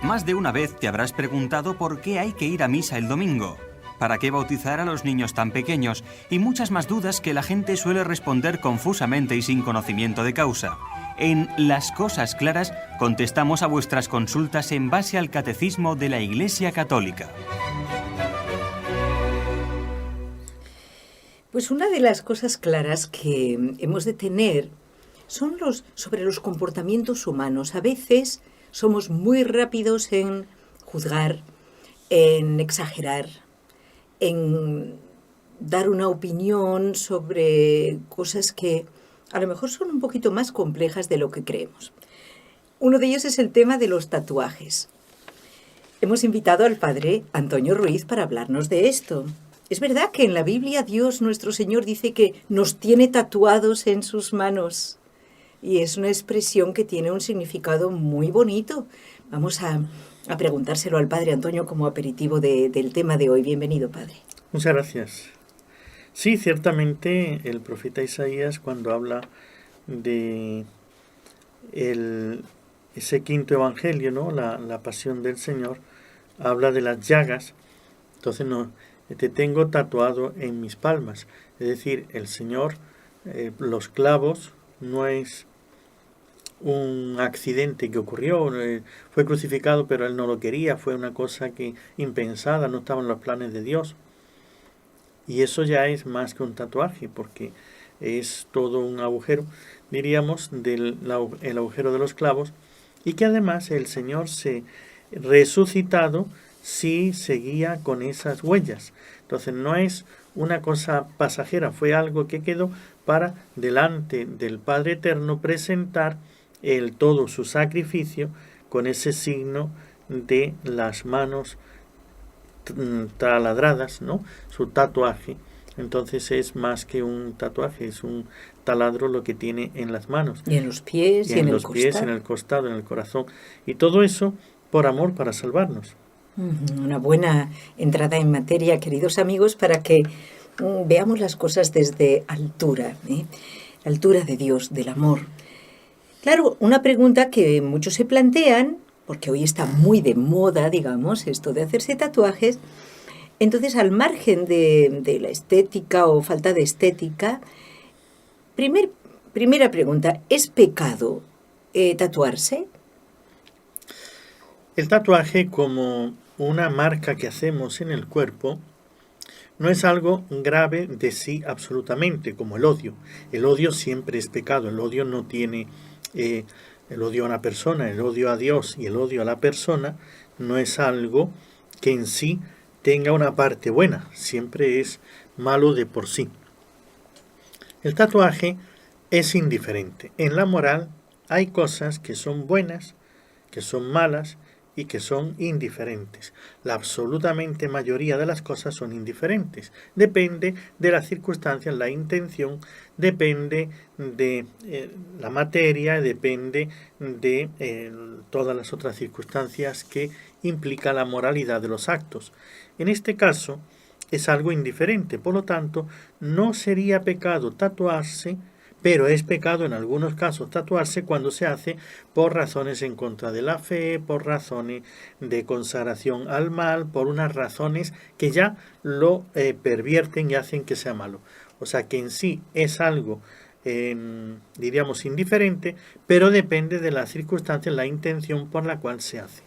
Más de una vez te habrás preguntado por qué hay que ir a misa el domingo, para qué bautizar a los niños tan pequeños y muchas más dudas que la gente suele responder confusamente y sin conocimiento de causa. En Las Cosas Claras contestamos a vuestras consultas en base al Catecismo de la Iglesia Católica. Pues una de las cosas claras que hemos de tener son sobre los comportamientos humanos. A veces somos muy rápidos en juzgar, en exagerar, en dar una opinión sobre cosas que a lo mejor son un poquito más complejas de lo que creemos. Uno de ellos es el tema de los tatuajes. Hemos invitado al padre Antonio Ruiz para hablarnos de esto. Es verdad que en la Biblia Dios nuestro Señor dice que nos tiene tatuados en sus manos. Y es una expresión que tiene un significado muy bonito. Vamos a preguntárselo al padre Antonio como aperitivo del tema de hoy. Bienvenido, padre. Muchas gracias. Sí, ciertamente el profeta Isaías, cuando habla de ese quinto evangelio, ¿no? La pasión del Señor, habla de las llagas. Entonces, no, te tengo tatuado en mis palmas. Es decir, el Señor, los clavos no es un accidente que ocurrió, fue crucificado pero él no lo quería, fue una cosa que impensada, no estaba en los planes de Dios. Y eso ya es más que un tatuaje, porque es todo un agujero, diríamos, el agujero de los clavos, y que además el Señor se resucitado sí seguía con esas huellas. Entonces no es una cosa pasajera, fue algo que quedó para delante del Padre Eterno presentar todo su sacrificio con ese signo de las manos taladradas, ¿no? Su tatuaje. Entonces es más que un tatuaje, es un taladro lo que tiene en las manos. Y en los pies, y en los pies, en el costado, en el corazón. Y todo eso por amor, para salvarnos. Una buena entrada en materia, queridos amigos, para que veamos las cosas desde altura, la altura de Dios, del amor. Claro, una pregunta que muchos se plantean, porque hoy está muy de moda, digamos, esto de hacerse tatuajes. Entonces, al margen de la estética o falta de estética, primera pregunta, ¿es pecado tatuarse? El tatuaje, como una marca que hacemos en el cuerpo, no es algo grave de sí absolutamente, como el odio. El odio siempre es pecado, el odio no tiene... el odio a una persona, el odio a Dios y el odio a la persona no es algo que en sí tenga una parte buena, siempre es malo de por sí. El tatuaje es indiferente. En la moral hay cosas que son buenas, que son malas y que son indiferentes. La absolutamente mayoría de las cosas son indiferentes. Depende de las circunstancias, la intención, depende de la materia, depende de todas las otras circunstancias que implica la moralidad de los actos. En este caso es algo indiferente, por lo tanto no sería pecado tatuarse, pero es pecado en algunos casos tatuarse cuando se hace por razones en contra de la fe, por razones de consagración al mal, por unas razones que ya lo pervierten y hacen que sea malo. O sea que en sí es algo, diríamos, indiferente, pero depende de las circunstancias, la intención por la cual se hace.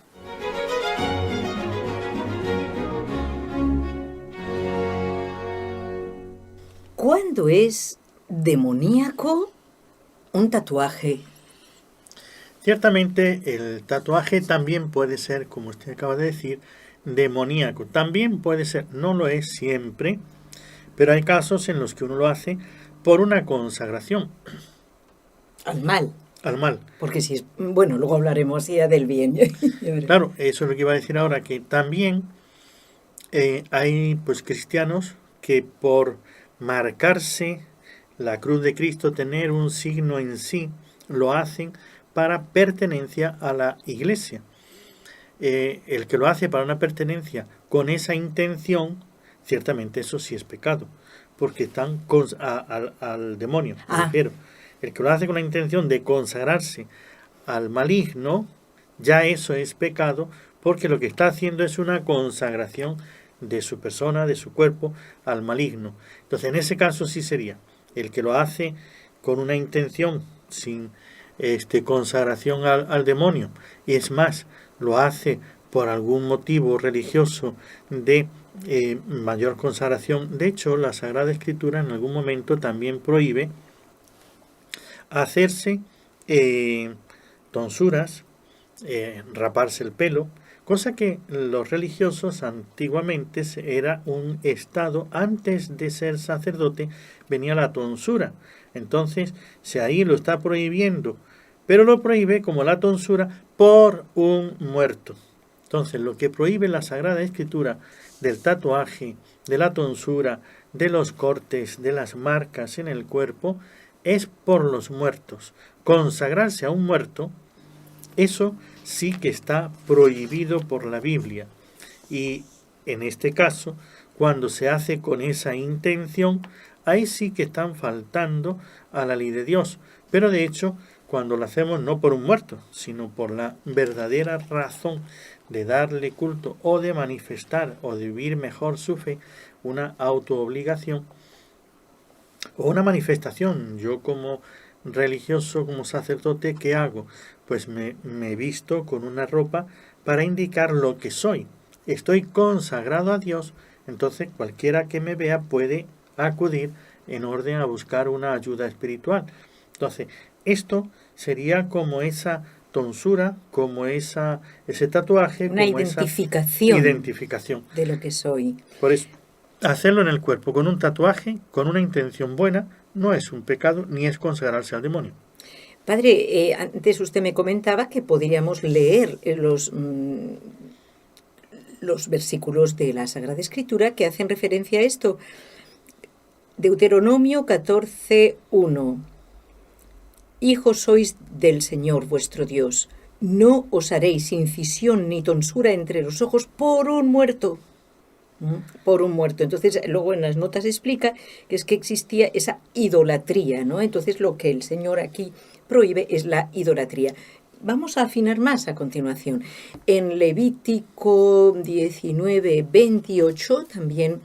¿Cuándo es demoníaco un tatuaje? Ciertamente el tatuaje también puede ser, como usted acaba de decir, demoníaco. También puede ser, no lo es siempre, pero hay casos en los que uno lo hace por una consagración. Al mal. Al mal. Porque si es, bueno, luego hablaremos ya del bien. Claro, eso es lo que iba a decir ahora, que también hay pues cristianos que por marcarse la cruz de Cristo, tener un signo en sí, lo hacen para pertenencia a la Iglesia. El que lo hace para una pertenencia con esa intención, ciertamente eso sí es pecado, porque están al demonio, me refiero. El que lo hace con la intención de consagrarse al maligno, ya eso es pecado, porque lo que está haciendo es una consagración de su persona, de su cuerpo, al maligno. Entonces, en ese caso sí sería el que lo hace con una intención, sin consagración al demonio, y es más, lo hace por algún motivo religioso de mayor consagración. De hecho, la Sagrada Escritura en algún momento también prohíbe hacerse tonsuras, raparse el pelo, cosa que los religiosos antiguamente era un estado. Antes de ser sacerdote venía la tonsura. Entonces, si ahí lo está prohibiendo, pero lo prohíbe como la tonsura por un muerto. Entonces, lo que prohíbe la Sagrada Escritura del tatuaje, de la tonsura, de los cortes, de las marcas en el cuerpo, es por los muertos. Consagrarse a un muerto, eso sí que está prohibido por la Biblia. Y en este caso, cuando se hace con esa intención, ahí sí que están faltando a la ley de Dios. Pero de hecho, cuando lo hacemos no por un muerto, sino por la verdadera razón de darle culto o de manifestar o de vivir mejor su fe, una autoobligación o una manifestación. Yo como religioso, como sacerdote, ¿qué hago? Pues me visto con una ropa para indicar lo que soy. Estoy consagrado a Dios, entonces cualquiera que me vea puede acudir en orden a buscar una ayuda espiritual. Entonces, esto sería como esa tonsura, como ese tatuaje, una como identificación, esa identificación de lo que soy. Por eso, hacerlo en el cuerpo con un tatuaje, con una intención buena, no es un pecado ni es consagrarse al demonio. Padre, antes usted me comentaba que podríamos leer los versículos de la Sagrada Escritura que hacen referencia a esto. Deuteronomio 14:1. Hijos sois del Señor vuestro Dios. No os haréis incisión ni tonsura entre los ojos por un muerto. Por un muerto. Entonces, luego en las notas explica que es que existía esa idolatría, ¿no? Entonces, lo que el Señor aquí prohíbe es la idolatría. Vamos a afinar más a continuación. En Levítico 19:28 también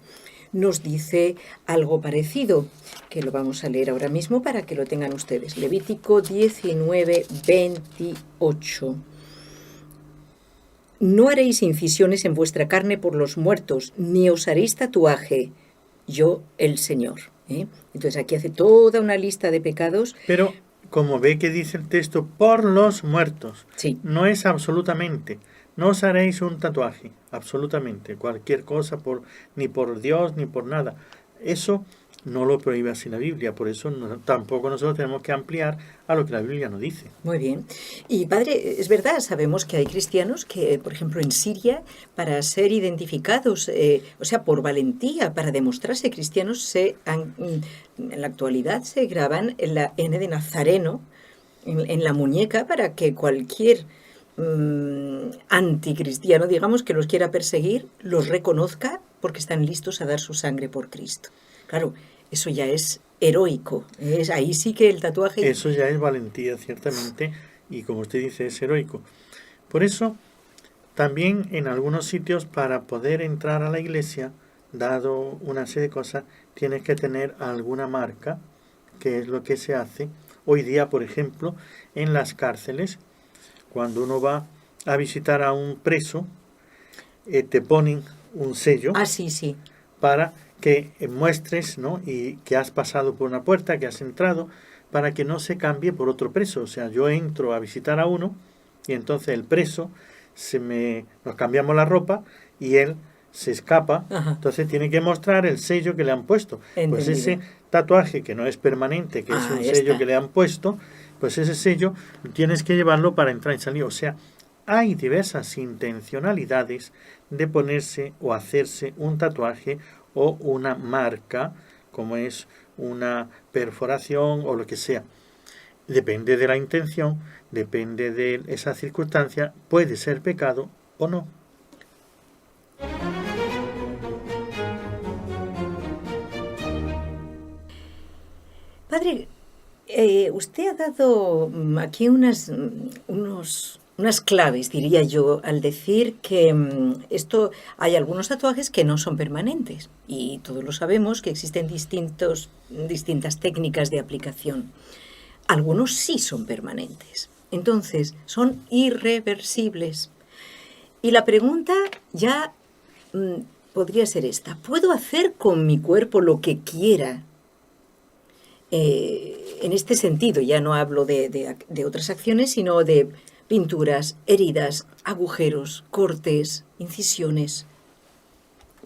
nos dice algo parecido, que lo vamos a leer ahora mismo para que lo tengan ustedes. Levítico 19:28. No haréis incisiones en vuestra carne por los muertos, ni os haréis tatuaje, yo el Señor. Entonces aquí hace toda una lista de pecados. Pero como ve que dice el texto, por los muertos, sí, no es absolutamente. No os haréis un tatuaje, absolutamente, cualquier cosa, ni por Dios, ni por nada. Eso no lo prohíbe así la Biblia, por eso tampoco nosotros tenemos que ampliar a lo que la Biblia nos dice. Muy bien. Y padre, es verdad, sabemos que hay cristianos que, por ejemplo, en Siria, para ser identificados, o sea, por valentía, para demostrarse cristianos, en la actualidad se graban en la N de Nazareno, en la muñeca, para que cualquier anticristiano, digamos, que los quiera perseguir, los reconozca porque están listos a dar su sangre por Cristo. Claro, eso ya es heroico. Ahí sí que el tatuaje... Eso ya es valentía, ciertamente, y como usted dice, es heroico. Por eso, también en algunos sitios, para poder entrar a la iglesia, dado una serie de cosas, tienes que tener alguna marca, que es lo que se hace. Hoy día, por ejemplo, en las cárceles, cuando uno va a visitar a un preso, te ponen un sello sí. para que muestres, ¿no? Y que has pasado por una puerta, que has entrado, para que no se cambie por otro preso. O sea, yo entro a visitar a uno y entonces el preso nos cambiamos la ropa y él se escapa. Ajá. Entonces tiene que mostrar el sello que le han puesto. Entendido. Pues ese tatuaje que no es permanente, que es un sello que le han puesto, pues ese sello tienes que llevarlo para entrar y salir. O sea, hay diversas intencionalidades de ponerse o hacerse un tatuaje o una marca, como es una perforación o lo que sea. Depende de la intención, depende de esa circunstancia, puede ser pecado o no. Padre, usted ha dado aquí unos unas claves, diría yo, al decir que hay algunos tatuajes que no son permanentes y todos lo sabemos que existen distintas técnicas de aplicación. Algunos sí son permanentes, entonces son irreversibles. Y la pregunta ya podría ser esta: ¿puedo hacer con mi cuerpo lo que quiera? En este sentido, ya no hablo de otras acciones, sino de pinturas, heridas, agujeros, cortes, incisiones.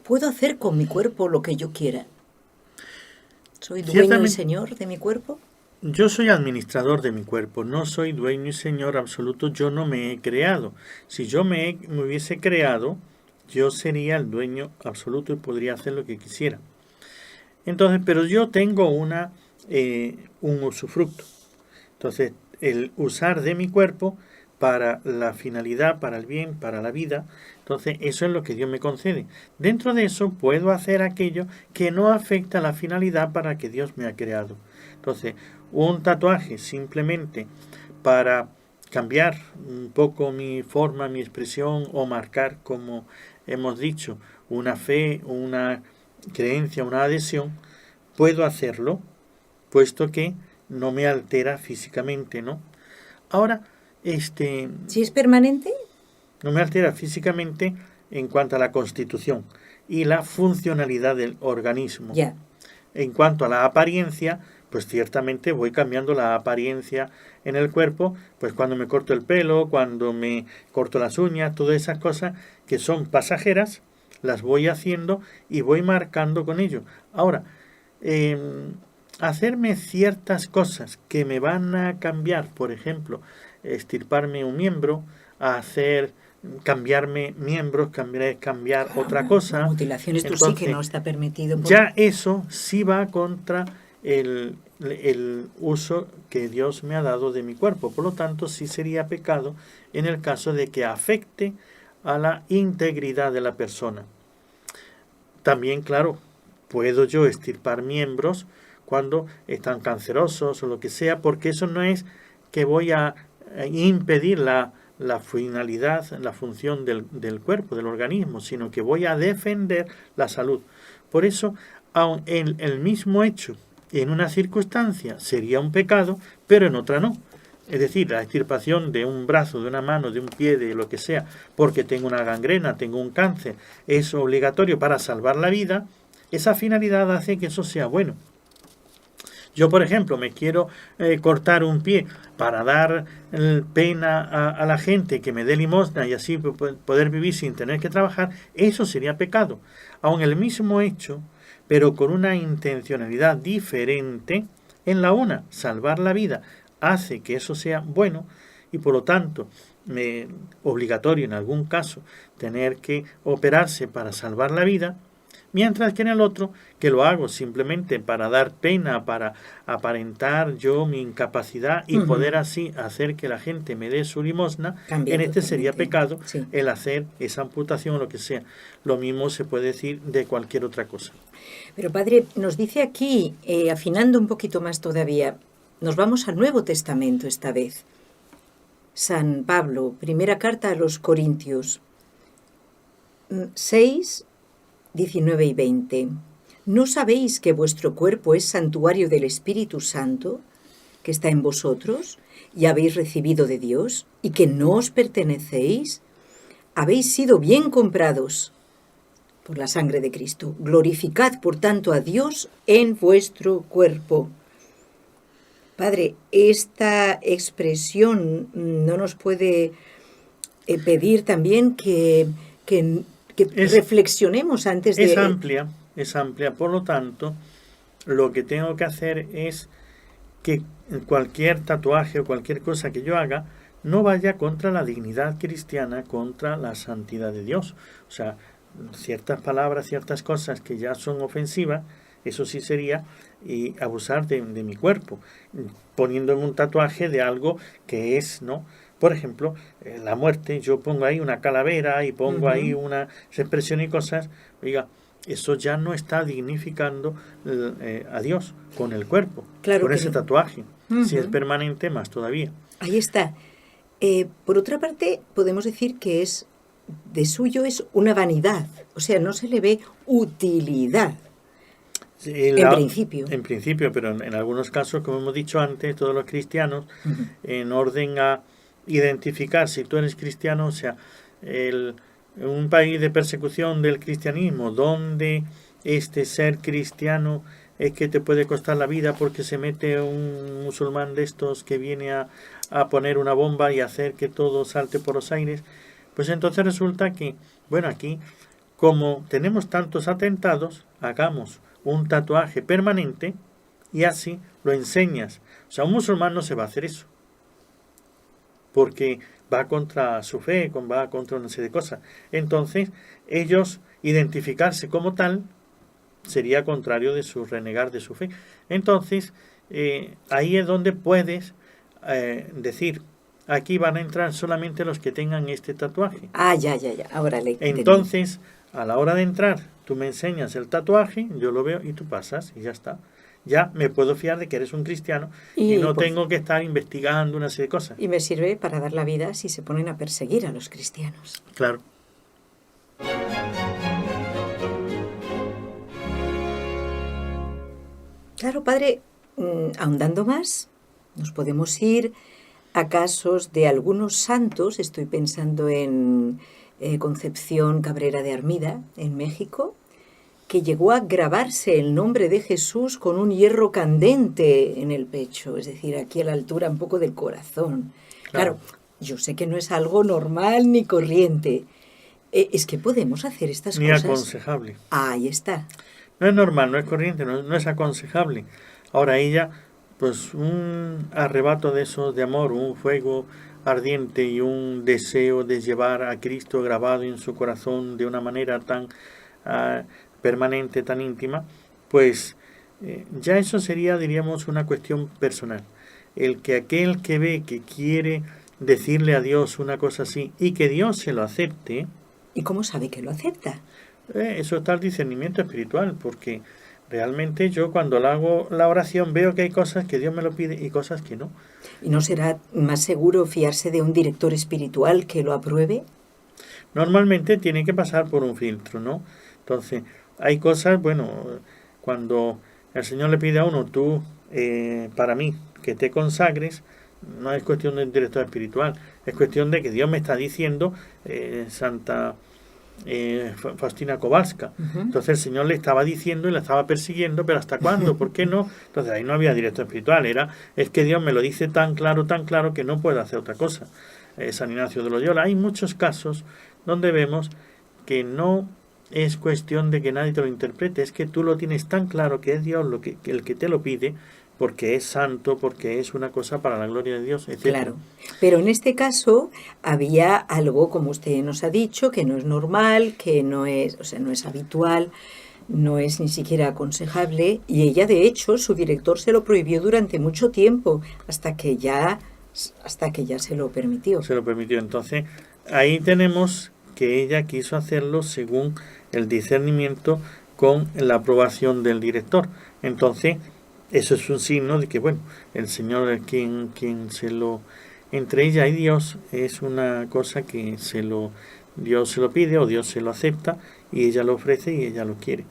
¿Puedo hacer con mi cuerpo lo que yo quiera? ¿Soy dueño y señor de mi cuerpo? Yo soy administrador de mi cuerpo, no soy dueño y señor absoluto, yo no me he creado. Si yo me hubiese creado, yo sería el dueño absoluto y podría hacer lo que quisiera. Entonces, pero yo tengo un usufructo. Entonces, el usar de mi cuerpo para la finalidad, para el bien, para la vida, entonces eso es lo que Dios me concede. Dentro de eso puedo hacer aquello que no afecta a la finalidad para que Dios me ha creado. Entonces, un tatuaje simplemente para cambiar un poco mi forma, mi expresión o marcar, como hemos dicho, una fe, una creencia, una adhesión, puedo hacerlo, puesto que no me altera físicamente, ¿no? Ahora, ¿si es permanente? No me altera físicamente en cuanto a la constitución y la funcionalidad del organismo. Ya. En cuanto a la apariencia, pues ciertamente voy cambiando la apariencia en el cuerpo, pues cuando me corto el pelo, cuando me corto las uñas, todas esas cosas que son pasajeras, las voy haciendo y voy marcando con ello. Ahora, hacerme ciertas cosas que me van a cambiar, por ejemplo, extirparme un miembro, cambiarme miembros, cambiar otra cosa. La mutilación, esto sí que no está permitido. Ya eso sí va contra el uso que Dios me ha dado de mi cuerpo. Por lo tanto, sí sería pecado en el caso de que afecte a la integridad de la persona. También, claro, puedo yo extirpar miembros cuando están cancerosos o lo que sea, porque eso no es que voy a impedir la finalidad, la función del cuerpo, del organismo, sino que voy a defender la salud. Por eso, aun en el mismo hecho, en una circunstancia sería un pecado, pero en otra no. Es decir, la extirpación de un brazo, de una mano, de un pie, de lo que sea, porque tengo una gangrena, tengo un cáncer, es obligatorio para salvar la vida, esa finalidad hace que eso sea bueno. Yo, por ejemplo, me quiero cortar un pie para dar pena a la gente, que me dé limosna y así poder vivir sin tener que trabajar, eso sería pecado. Aun el mismo hecho, pero con una intencionalidad diferente, en la una, salvar la vida, hace que eso sea bueno y por lo tanto obligatorio en algún caso tener que operarse para salvar la vida, mientras que en el otro, que lo hago simplemente para dar pena, para aparentar yo mi incapacidad y poder así hacer que la gente me dé su limosna, en este sería pecado el hacer esa amputación o lo que sea. Lo mismo se puede decir de cualquier otra cosa. Pero padre, nos dice aquí, afinando un poquito más todavía, nos vamos al Nuevo Testamento esta vez. San Pablo, primera carta a los Corintios, 6, 19 y 20. ¿No sabéis que vuestro cuerpo es santuario del Espíritu Santo, que está en vosotros, y habéis recibido de Dios, y que no os pertenecéis? Habéis sido bien comprados por la sangre de Cristo. Glorificad, por tanto, a Dios en vuestro cuerpo. Padre, esta expresión no nos puede pedir también que reflexionemos antes de... Es amplia, por lo tanto, lo que tengo que hacer es que cualquier tatuaje o cualquier cosa que yo haga no vaya contra la dignidad cristiana, contra la santidad de Dios. O sea, ciertas palabras, ciertas cosas que ya son ofensivas, eso sí sería abusar de mi cuerpo, poniendo en un tatuaje de algo que es, ¿no? Por ejemplo, la muerte, yo pongo ahí una calavera y pongo ahí una expresión y cosas, oiga, eso ya no está dignificando a Dios con el cuerpo, claro, con ese tatuaje. Si es permanente, más todavía. Ahí está. Por otra parte, podemos decir que de suyo es una vanidad, o sea, no se le ve utilidad. Sí, En principio. En principio, pero en algunos casos, como hemos dicho antes, todos los cristianos, Ujú. en orden a identificar si tú eres cristiano, o sea, un país de persecución del cristianismo, donde este ser cristiano es que te puede costar la vida porque se mete un musulmán de estos que viene a poner una bomba y hacer que todo salte por los aires, pues entonces resulta que, bueno, aquí, como tenemos tantos atentados, hagamos un tatuaje permanente y así lo enseñas. O sea, un musulmán no se va a hacer eso, porque va contra su fe, va contra una serie de cosas. Entonces, ellos identificarse como tal sería contrario de su renegar de su fe. Entonces, ahí es donde puedes decir, aquí van a entrar solamente los que tengan este tatuaje. Ah, ya, ahora le entendí. Entonces, a la hora de entrar, tú me enseñas el tatuaje, yo lo veo y tú pasas y ya está. Ya me puedo fiar de que eres un cristiano y no tengo que estar investigando una serie de cosas. Y me sirve para dar la vida si se ponen a perseguir a los cristianos. Claro. Claro, padre, ahondando más, nos podemos ir a casos de algunos santos. Estoy pensando en Concepción Cabrera de Armida, en México, que llegó a grabarse el nombre de Jesús con un hierro candente en el pecho, es decir, aquí a la altura un poco del corazón. Claro, yo sé que no es algo normal ni corriente. Es que podemos hacer estas cosas. Ni aconsejable. Ahí está. No es normal, no es corriente, no es aconsejable. Ahora ella, pues un arrebato de esos de amor, un fuego ardiente y un deseo de llevar a Cristo grabado en su corazón de una manera tan permanente, tan íntima, pues ya eso sería, diríamos, una cuestión personal. El que aquel que ve que quiere decirle a Dios una cosa así y que Dios se lo acepte. ¿Y cómo sabe que lo acepta? Eso está el discernimiento espiritual, porque realmente yo cuando hago la oración veo que hay cosas que Dios me lo pide y cosas que no. ¿Y no será más seguro fiarse de un director espiritual que lo apruebe? Normalmente tiene que pasar por un filtro, ¿no? Entonces, hay cosas, bueno, cuando el Señor le pide a uno, tú, para mí, que te consagres, no es cuestión de un director espiritual, es cuestión de que Dios me está diciendo, Santa Faustina Kowalska. Entonces el Señor le estaba diciendo y la estaba persiguiendo, pero ¿hasta cuándo? ¿Por qué no? Entonces ahí no había director espiritual, es que Dios me lo dice tan claro que no puedo hacer otra cosa. San Ignacio de Loyola. Hay muchos casos donde vemos que no es cuestión de que nadie te lo interprete, es que tú lo tienes tan claro que es Dios el que te lo pide, porque es santo, porque es una cosa para la gloria de Dios, etc. Claro, pero en este caso había algo, como usted nos ha dicho, que no es normal, que no es, o sea, no es habitual, no es ni siquiera aconsejable, y ella, de hecho, su director se lo prohibió durante mucho tiempo, hasta que ya se lo permitió. Se lo permitió. Entonces, ahí tenemos que ella quiso hacerlo según el discernimiento con la aprobación del director. Entonces, eso es un signo de que, bueno, el Señor es quien se lo... Entre ella y Dios es una cosa que Dios se lo pide o Dios se lo acepta y ella lo ofrece y ella lo quiere.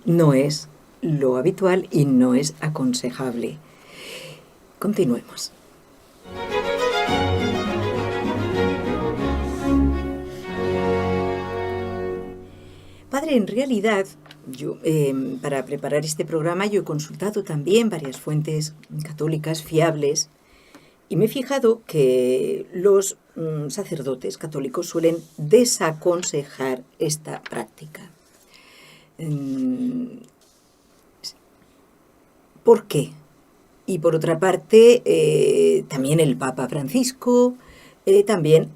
No es lo habitual y no es aconsejable. Continuemos. Padre, en realidad, yo para preparar este programa yo he consultado también varias fuentes católicas fiables y me he fijado que los sacerdotes católicos suelen desaconsejar esta práctica. ¿Por qué? Y por otra parte, también el Papa Francisco también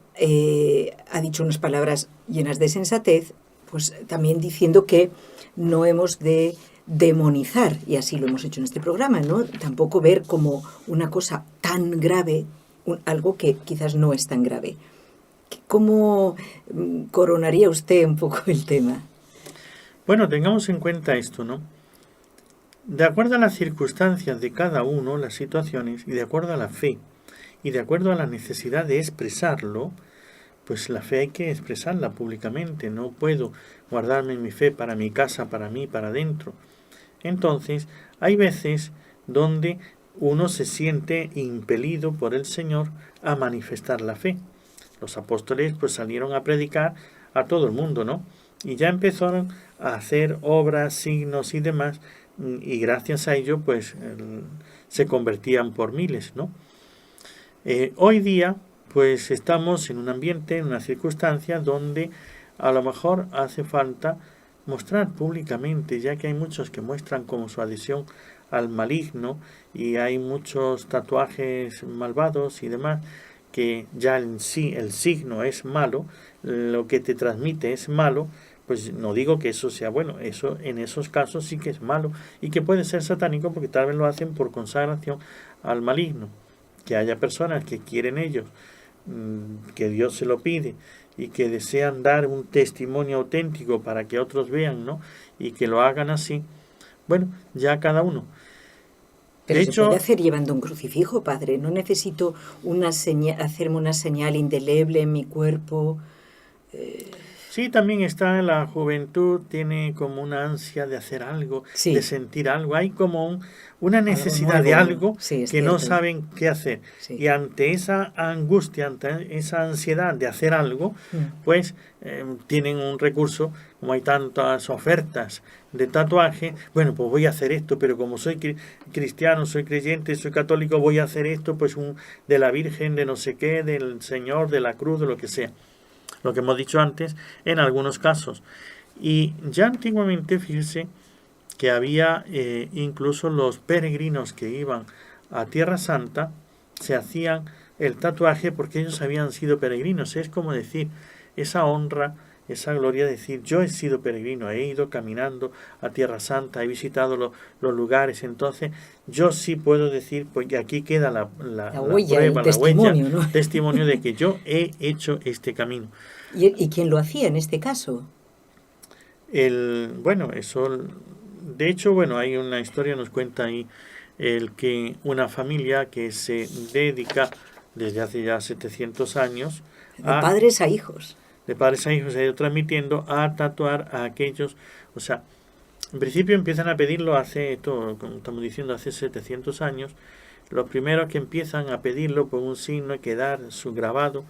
ha dicho unas palabras llenas de sensatez, pues también diciendo que no hemos de demonizar, y así lo hemos hecho en este programa, ¿no? Tampoco ver como una cosa tan grave, algo que quizás no es tan grave. ¿Cómo coronaría usted un poco el tema? Bueno, tengamos en cuenta esto, ¿no? De acuerdo a las circunstancias de cada uno, las situaciones, y de acuerdo a la fe, y de acuerdo a la necesidad de expresarlo, pues la fe hay que expresarla públicamente. No puedo guardarme mi fe para mi casa, para mí, para adentro. Entonces, hay veces donde uno se siente impelido por el Señor a manifestar la fe. Los apóstoles pues salieron a predicar a todo el mundo, ¿no? Y ya empezaron a hacer obras, signos y demás, y gracias a ello pues se convertían por miles, ¿no? Hoy día pues estamos en un ambiente, en una circunstancia donde a lo mejor hace falta mostrar públicamente, ya que hay muchos que muestran como su adhesión al maligno y hay muchos tatuajes malvados y demás, que ya en sí el signo es malo, lo que te transmite es malo, pues no digo que eso sea bueno, eso en esos casos sí que es malo y que puede ser satánico porque tal vez lo hacen por consagración al maligno. Que haya personas que quieren ellos, que Dios se lo pide y que desean dar un testimonio auténtico para que otros vean, ¿no? Y que lo hagan así, bueno, ya cada uno. Pero De se hecho, puede hacer llevando un crucifijo, padre. No necesito hacerme una señal indeleble en mi cuerpo. sí, también está la juventud, tiene como una ansia de hacer algo, Sí. de sentir algo. Hay como una necesidad nuevo, de algo sí, es que no cierto. saben qué hacer. Sí. Y ante esa angustia, ante esa ansiedad de hacer algo, pues tienen un recurso, como hay tantas ofertas de tatuaje, bueno, pues voy a hacer esto, pero como soy cristiano, soy creyente, soy católico, voy a hacer esto, pues de la Virgen, de no sé qué, del Señor, de la cruz, de lo que sea. Lo que hemos dicho antes, en algunos casos. Y ya antiguamente, fíjese, que había incluso los peregrinos que iban a Tierra Santa, se hacían el tatuaje porque ellos habían sido peregrinos. Es como decir, esa honra, esa gloria de decir, yo he sido peregrino, he ido caminando a Tierra Santa, he visitado los lugares, entonces yo sí puedo decir, pues aquí queda la huella, prueba, el la testimonio, huella, ¿no? testimonio de que yo he hecho este camino. ¿Y quién lo hacía en este caso? Bueno, eso, de hecho, bueno, hay una historia, nos cuenta ahí, que una familia que se dedica desde hace ya 700 años De padres a hijos. de padres a hijos, se ha ido transmitiendo a tatuar a aquellos, o sea, en principio empiezan a pedirlo como estamos diciendo, hace 700 años, los primeros que empiezan a pedirlo por un signo, hay que dar su grabado,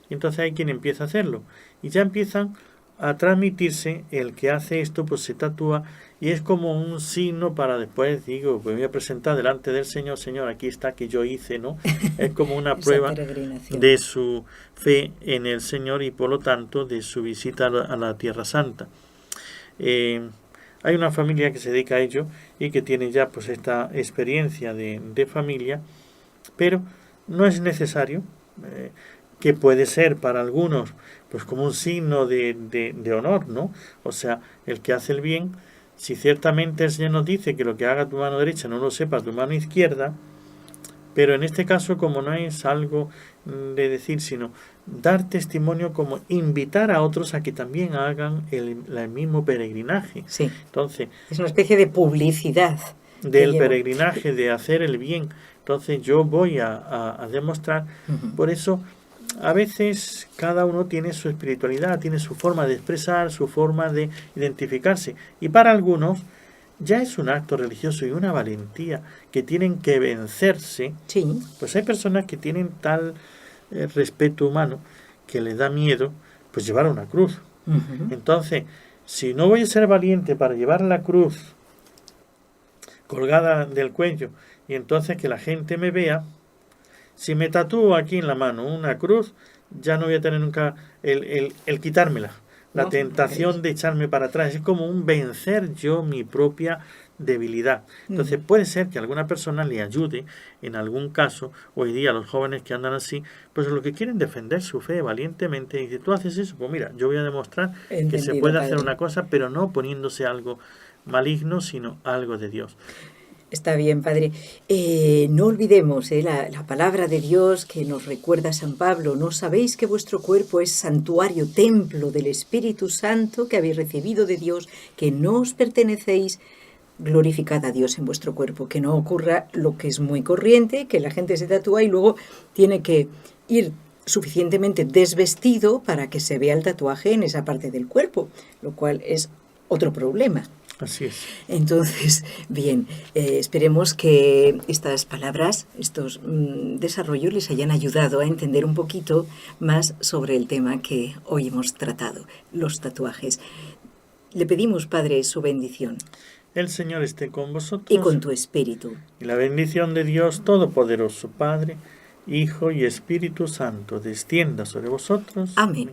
y entonces hay quien empieza a hacerlo, y ya empiezan a transmitirse, el que hace esto pues se tatúa, y es como un signo para después, digo, pues me voy a presentar delante del Señor, Señor, aquí está que yo hice, ¿no? Es como una prueba de su fe en el Señor y por lo tanto de su visita a la Tierra Santa. Hay una familia que se dedica a ello y que tiene ya pues esta experiencia de familia, pero no es necesario, que puede ser para algunos pues como un signo de honor, ¿no? O sea, el que hace el bien, si ciertamente el Señor nos dice que lo que haga tu mano derecha no lo sepa tu mano izquierda, pero en este caso como no es algo de decir, sino dar testimonio, como invitar a otros a que también hagan el mismo peregrinaje. Sí. Entonces, es una especie de publicidad del peregrinaje, de hacer el bien. Entonces yo voy a demostrar, por eso a veces cada uno tiene su espiritualidad, tiene su forma de expresar, su forma de identificarse. Y para algunos ya es un acto religioso y una valentía que tienen que vencerse. Sí. Pues hay personas que tienen tal respeto humano que les da miedo pues llevar una cruz. Entonces, si no voy a ser valiente para llevar la cruz colgada del cuello y entonces que la gente me vea, si me tatúo aquí en la mano una cruz, ya no voy a tener nunca el quitármela. La tentación de echarme para atrás. Es como un vencer yo mi propia debilidad. Entonces puede ser que alguna persona le ayude en algún caso. Hoy día los jóvenes que andan así, pues lo que quieren defender su fe valientemente. Y si tú haces eso, pues mira, yo voy a demostrar que se puede hacer una cosa, pero no poniéndose algo maligno, sino algo de Dios. Está bien, padre. No olvidemos la palabra de Dios que nos recuerda San Pablo. ¿No sabéis que vuestro cuerpo es santuario, templo del Espíritu Santo que habéis recibido de Dios, que no os pertenecéis, glorificad a Dios en vuestro cuerpo, que no ocurra lo que es muy corriente, que la gente se tatúa y luego tiene que ir suficientemente desvestido para que se vea el tatuaje en esa parte del cuerpo, lo cual es otro problema. Así es. Entonces, bien, esperemos que estas palabras, estos desarrollos les hayan ayudado a entender un poquito más sobre el tema que hoy hemos tratado, los tatuajes. Le pedimos, Padre, su bendición. El Señor esté con vosotros. Y con tu espíritu. Y la bendición de Dios Todopoderoso, Padre, Hijo y Espíritu Santo, descienda sobre vosotros. Amén.